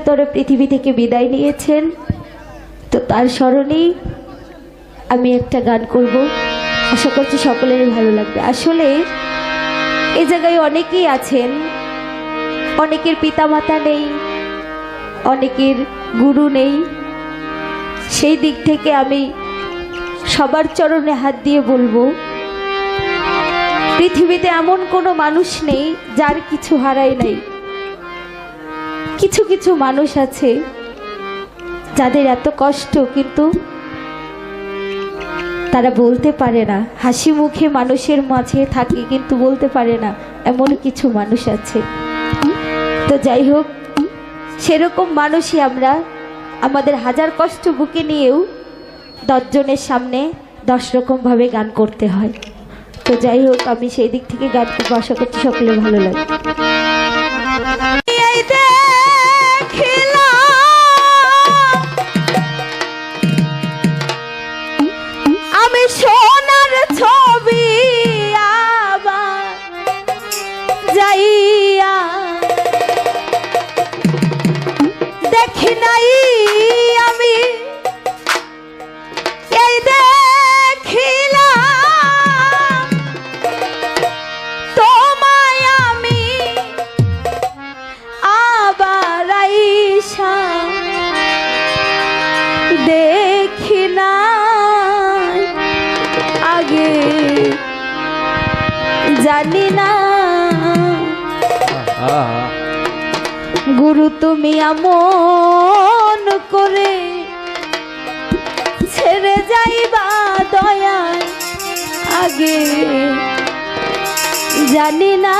চিরতরে পৃথিবী থেকে বিদায় নিয়েছেন। তো তার স্মরণেই আমি একটা গান করব, আশা করছি সকলেরই ভালো লাগবে। আসলে এই জায়গায় অনেকেই আছেন, অনেকের পিতামাতা নেই, অনেকের গুরু নেই। সেই দিক থেকে আমি সবার চরণে হাত দিয়ে বলবো, পৃথিবীতে এমন কোনো মানুষ নেই যার কিছু হারায় নাই। কিছু কিছু মানুষ আছে যাদের এত কষ্ট, কিন্তু তারা বলতে পারে না। হাসি মুখে মানুষের মাঝে থাকে কিন্তু বলতে পারে না, এমন কিছু মানুষ আছে। তো যাই হোক, সেরকম মানুষই আমরা। আমাদের হাজার কষ্ট বুকে নিয়েও 10 জনের সামনে 10 রকমভাবে গান করতে হয়। তো যাই হোক, আমি সেই দিক থেকে গান করবো, আশা করছি সকলের ভালো লাগে। আমি সোনার ছবি আবার যাইয়া দেখি নাই, আমি এই দেখিলাম তোমায় আমি আবার আইসা দেখি না আগে জানি না। গুরু তুমি আমন করে ছেড়ে যাইবা দয়া আগে জানি না।